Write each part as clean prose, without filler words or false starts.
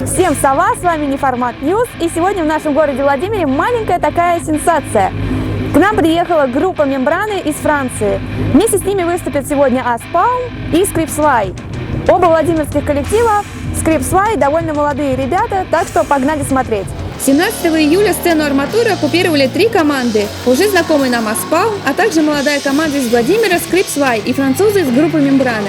Всем сова, с вами Неформат Ньюс, и сегодня в нашем городе Владимире маленькая такая сенсация. К нам приехала группа Мембраны из Франции. Вместе с ними выступят сегодня Аспаум и Скрипсвай. Оба владимирских коллектива. Скрипсвай довольно молодые ребята, так что погнали смотреть. 17 июля сцену Арматуры оккупировали 3 команды. Уже знакомый нам Аспаум, а также молодая команда из Владимира Скрипсвай и французы из группы Мембраны.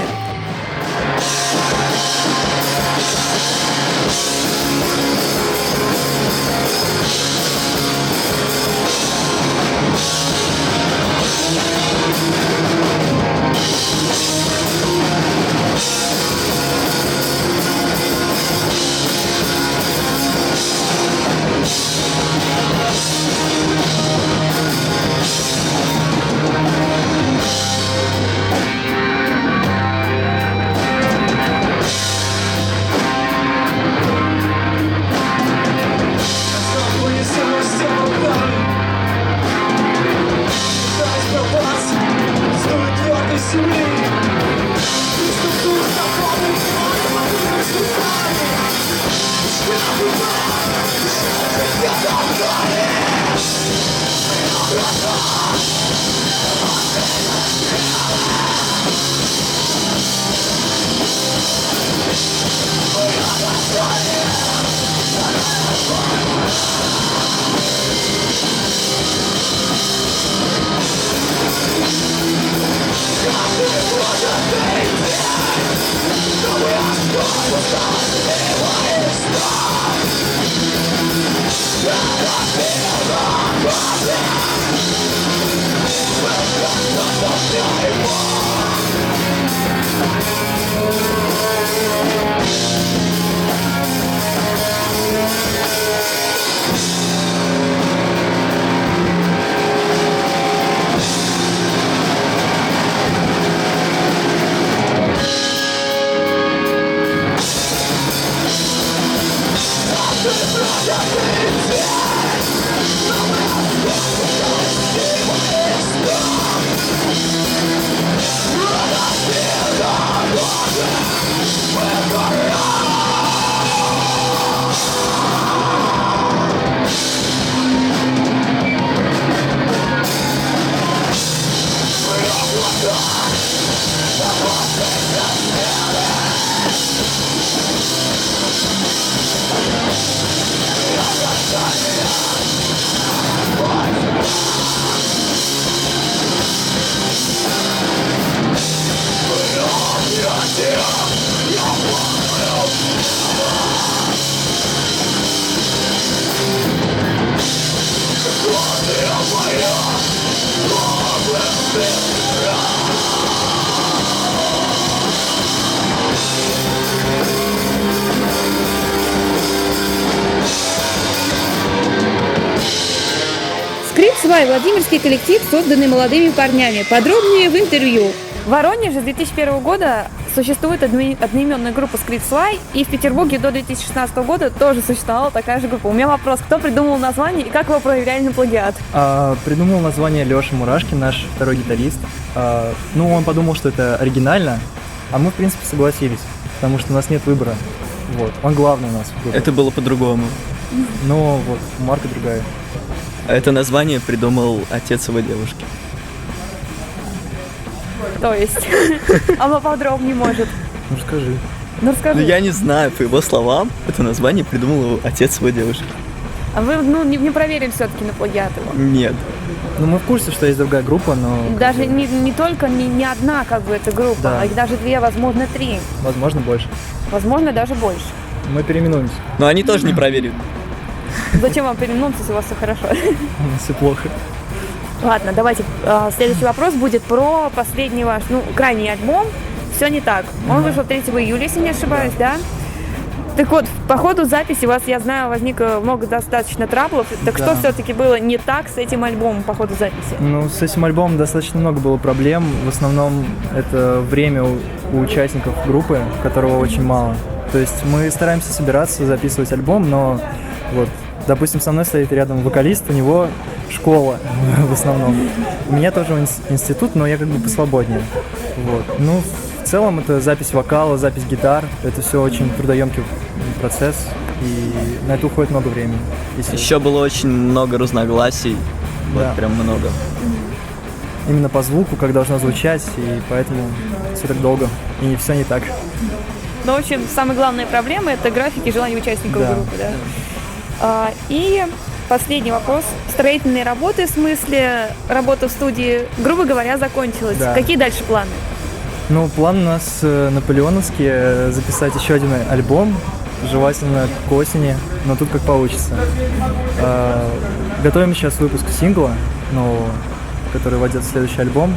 Скрипсвай – владимирский коллектив, созданный молодыми парнями. Подробнее в интервью. В Воронеже с 2001 года существует одноименная группа Скрипсвай, и в Петербурге до 2016 года тоже существовала такая же группа. У меня вопрос, кто придумал название и как его проверяли на плагиат? Придумал название Леша Мурашкин, наш второй гитарист. Он подумал, что это оригинально, а мы, в принципе, согласились, потому что у нас нет выбора. Вот. Он главный у нас в группе. Это было по-другому. Марка другая. Это название придумал отец его девушки. То есть? А поподробнее, может? Расскажи. Расскажи. Я не знаю, по его словам, это название придумал отец его девушки. А вы не проверили все-таки на плагиат его? Нет. Мы в курсе, что есть другая группа, но... Даже не только не одна эта группа, да. А их даже 2, возможно 3. Возможно, больше. Возможно, даже больше. Мы переименуемся. Но они тоже не проверили. Зачем вам переименоваться, если у вас все хорошо? Все плохо. Ладно, давайте. Следующий вопрос будет про последний ваш, крайний альбом «Все не так». Он вышел 3 июля, если не ошибаюсь, да? Так вот, по ходу записи у вас, я знаю, возникло много достаточно траблов. Так Да. что все-таки было не так с этим альбомом по ходу записи? С этим альбомом достаточно много было проблем. В основном это время у участников группы, которого очень мало. То есть мы стараемся собираться, записывать альбом, но допустим, со мной стоит рядом вокалист, у него школа в основном. У меня тоже институт, но я посвободнее. В целом это запись вокала, запись гитар. Это все очень трудоемкий процесс, и на это уходит много времени. Еще было очень много разногласий, Да. вот прям много. Именно по звуку, как должно звучать, и поэтому все так долго, и все не так. Но, в общем, самая главная проблема – это графики и желания участников Да. группы, да? И последний вопрос. Строительные работы, в смысле работа в студии, грубо говоря, закончилась. Да. Какие дальше планы? Ну, план у нас наполеоновский, записать еще один альбом, желательно к осени, но тут как получится. Готовим сейчас выпуск сингла нового, который войдет в следующий альбом.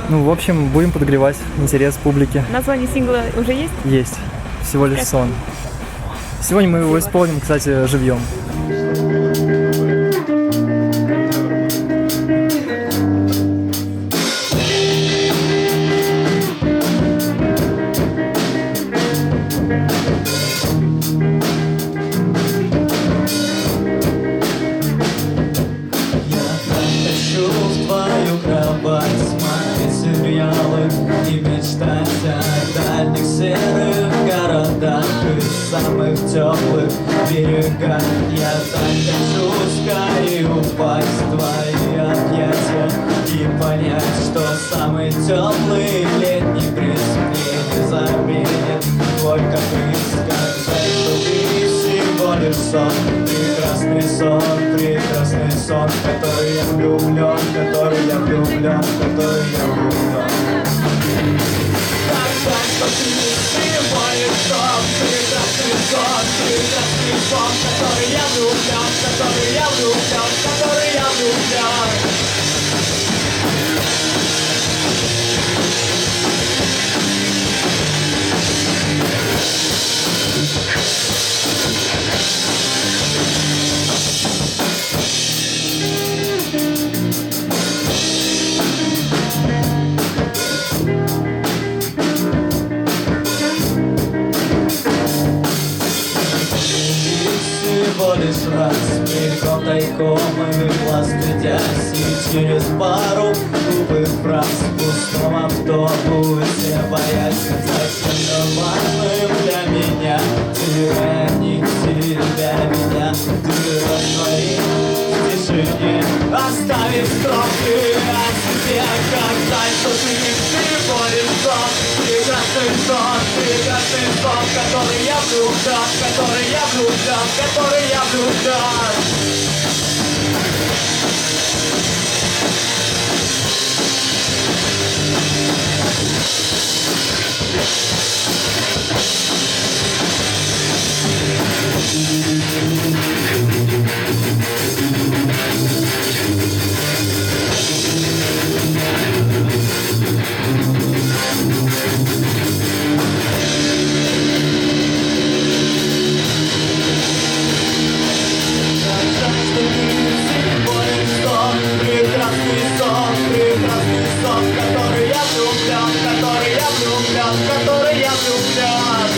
Ну, в общем, будем подогревать интерес публики. Название сингла уже есть? Есть. Всего лишь сон. Сегодня мы его исполним, кстати, живьем. Хочу в твою кровать смотреть сериалы и мечтать о дальних серых городах и самых теплых берегах. Я так хочу скорее упасть в твои объятия и понять, что самый теплый летний бриз мне не заменит твой каприз. Сказать, что ты всего лишь сон, прекрасный сон, в который я влюблен, в который я влюблен, в который я влюблен. Сказать, что ты всего лишь сон, прекрасный сон, в который я влюблен, в который я влюблен, в который я влюблен. Всего лишь раз, мельком тайком и глаз глядясь, и через пару глупых фраз в пустом автобусе, боясь сказать что важным для меня. Ты нити для меня, ты раствори в тишине, оставив строки о себе. Сказать, что ты всего лишь сон, прекрасный сон, в который я влюблен, в который я влюблен, в который я влюблен. Прекрасный сон, в который я влюблен, в который я влюблен, в который я влюблен.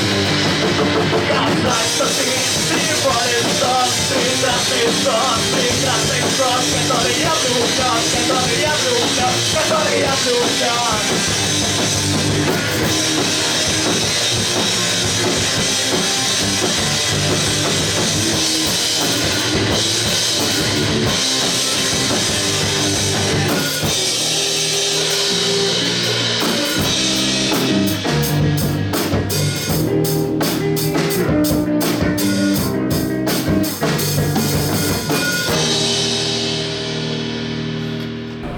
Сказать, что ты всего лишь сон, прекрасный сон, в который я влюблен, в который я влюблен, в который я влюблен.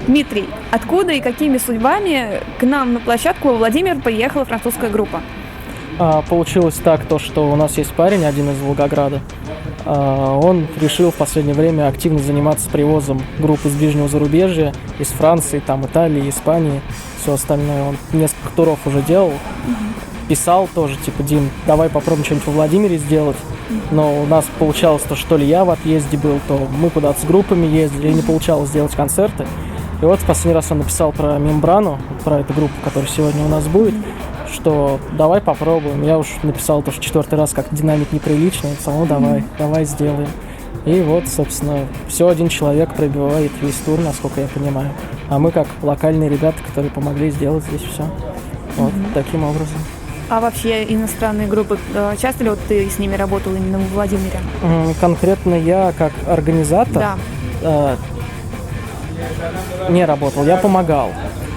Дмитрий, откуда и какими судьбами к нам на площадку во Владимир приехала французская группа? Получилось так, что у нас есть парень, один из Волгограда. Он решил в последнее время активно заниматься привозом групп из ближнего зарубежья, из Франции, там, Италии, Испании, все остальное. Он несколько туров уже делал, писал тоже, типа, Дим, давай попробуем что-нибудь во Владимире сделать. Но у нас получалось то, что ли я в отъезде был, то мы куда-то с группами ездили, и не получалось сделать концерты. И вот в последний раз он написал про Мембрану, про эту группу, которая сегодня у нас будет, что давай попробуем. Я уж написал то, что 4-й раз как динамик неприлично, давай сделаем. И вот, собственно, все один человек пробивает весь тур, насколько я понимаю. А мы как локальные ребята, которые помогли сделать здесь все. Вот таким образом. А вообще иностранные группы, часто ли вот ты с ними работал именно в Владимире? Конкретно я как организатор Да. Не работал, я помогал.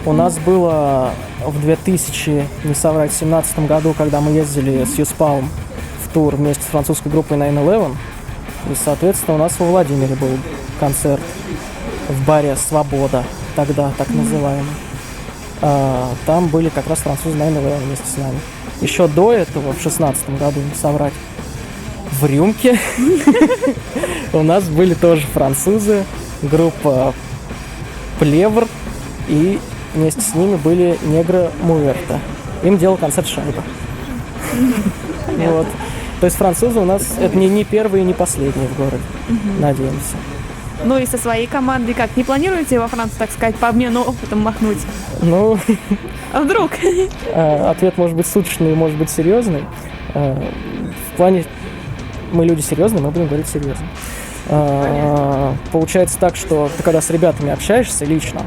У нас было в 2017 году, когда мы ездили с Юспалм в тур вместе с французской группой 9-11, и, соответственно, у нас во Владимире был концерт в баре «Свобода», тогда так называемый. Там были как раз французы 9-11 вместе с нами. Еще до этого, в 2016 году, не соврать, в Рюмке у нас были тоже французы, группа Плевр, и вместе с ними были Негро Муэрто. Им делал концерт «Шайба». Вот. То есть французы у нас это не первые и не последние в городе, надеемся. Ну и со своей командой как? Не планируете во Францию, так сказать, по обмену опытом махнуть? Ну, А вдруг? ответ может быть суточный, может быть серьезный. В плане мы люди серьезные, мы будем говорить серьезно. Получается так, что ты когда с ребятами общаешься лично,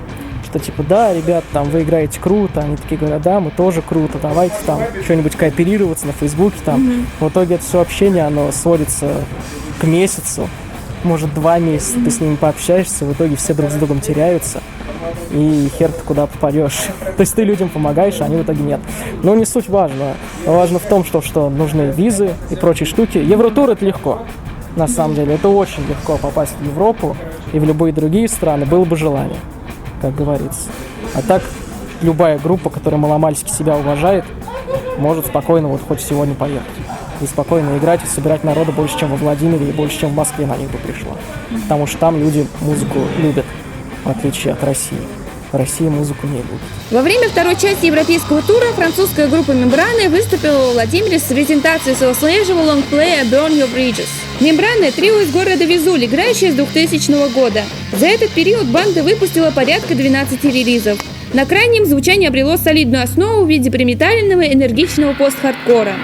что типа, да, ребят, там, вы играете круто, они такие говорят, да, мы тоже круто, давайте там что-нибудь кооперироваться на Фейсбуке, там. В итоге это все общение, оно сводится к месяцу, может 2 месяца, ты с ними пообщаешься, в итоге все друг с другом теряются, и хер ты куда попадешь. То есть ты людям помогаешь, а они в итоге нет. Но не суть важно. Важно в том, что нужны визы и прочие штуки. Евротур — это легко. На самом деле, это очень легко попасть в Европу и в любые другие страны, было бы желание, как говорится. А так, любая группа, которая маломальски себя уважает, может спокойно вот хоть сегодня поехать. И спокойно играть и собирать народа больше, чем во Владимире и больше, чем в Москве на них бы пришло. Потому что там люди музыку любят, в отличие от России. В России музыку не любят. Во время второй части европейского тура французская группа «Мембраны» выступила во Владимире с презентацией своего свежего лонгплея «Burn Your Bridges». «Мембраны» — трио из города Визуль, играющее с 2000 года. За этот период банда выпустила порядка 12 релизов. На крайнем звучание обрело солидную основу в виде примитивного энергичного пост-хардкора.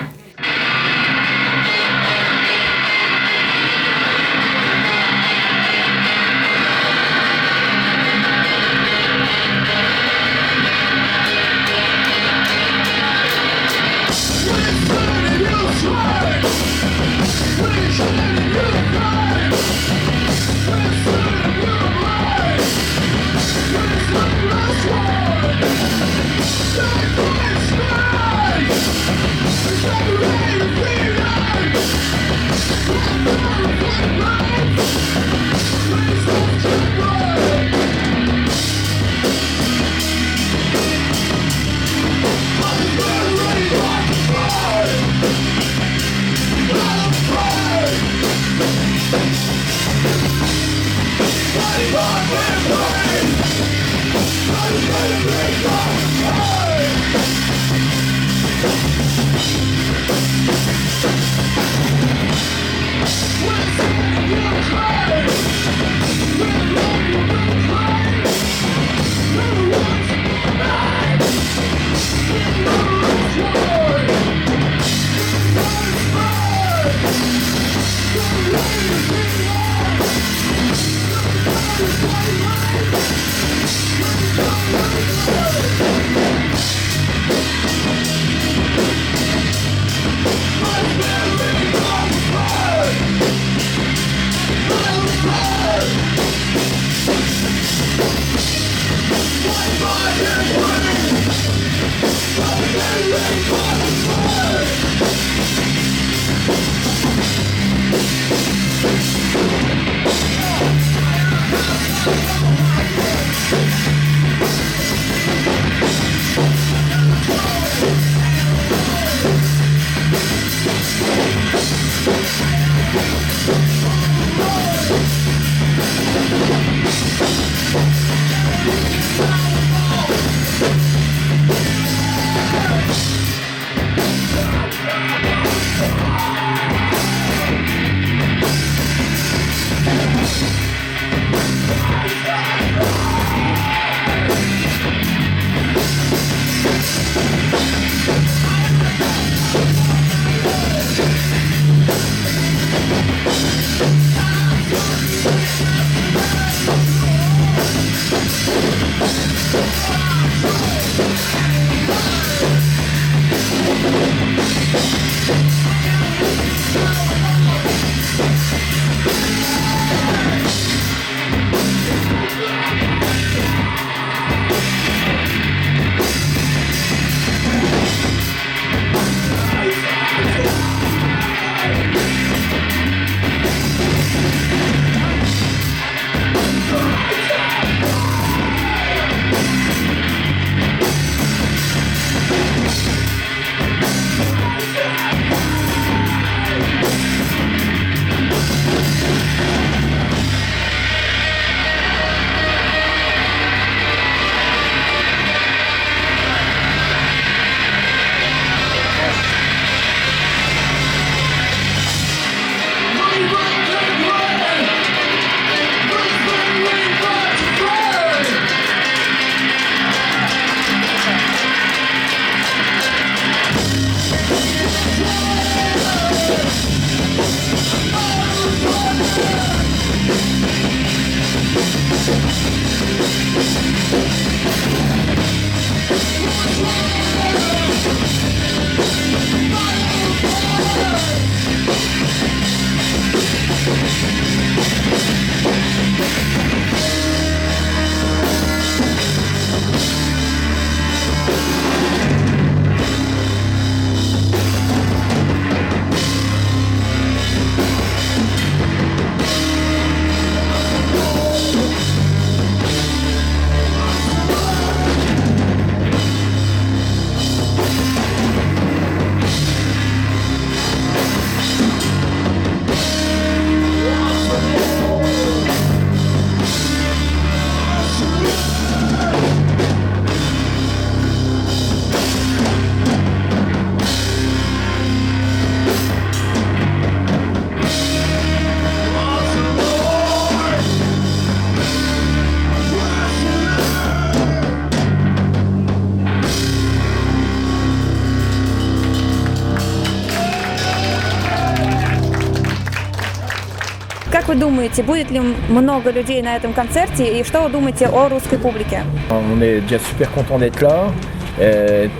Как вы думаете, будет ли много людей на этом концерте и что вы думаете о русской публике? On est déjà super content d'être là.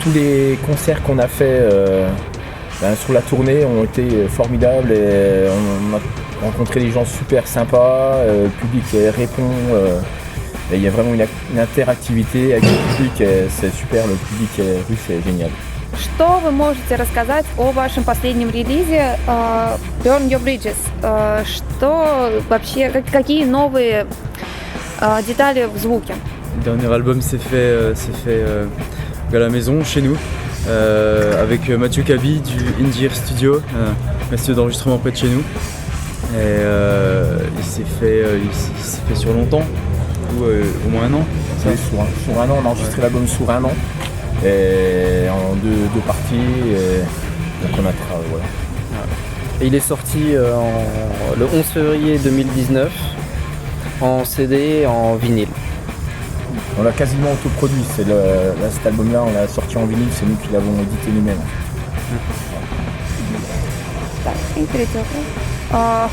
Tous les concerts qu'on a fait sur la tournée ont été formidables et on a rencontré des gens super sympas. Le public répond. Il y a vraiment une interactivité avec le public. C'est super, le public russe est génial. Что вы можете рассказать о вашем последнем релизе Burn Your Bridges? Что вообще, какие новые детали в звуке? Le dernier album s'est fait à la maison, chez nous, avec Mathieu Kaby du Indie Ear Studio, un studio d'enregistrement près de chez nous. Et il s'est fait sur longtemps, au moins un an. Sur un an, on a enregistré l'album sur un an. Et en deux parties, donc on a voilà. Et il est sorti le 11 février 2019 en CD et en vinyle. On l'a quasiment autoproduit, cet album-là, on l'a sorti en vinyle, c'est nous qui l'avons édité nous-mêmes.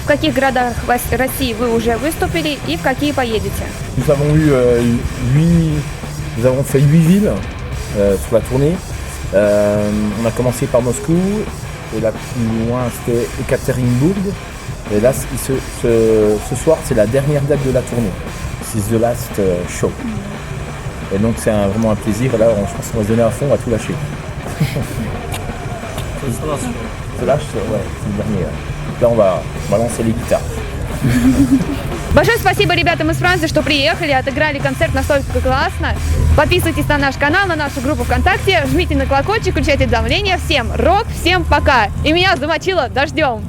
В каких городах России вы уже выступили и в какие поедете? Nous avons fait 8 villes sur la tournée. On a commencé par Moscou et la plus loin c'était Ekaterinbourg. Et là, ce soir, c'est la dernière date de la tournée. C'est The Last Show. Et donc c'est vraiment un plaisir. Et là, je pense qu'on va se donner à fond, on va tout lâcher. The Last Show, ouais, c'est le dernier. Là, on va lancer les guitares. Большое спасибо ребятам из Франции, что приехали, отыграли концерт настолько классно. Подписывайтесь на наш канал, на нашу группу ВКонтакте, жмите на колокольчик, включайте уведомления. Всем рок, всем пока! И меня замочило дождем!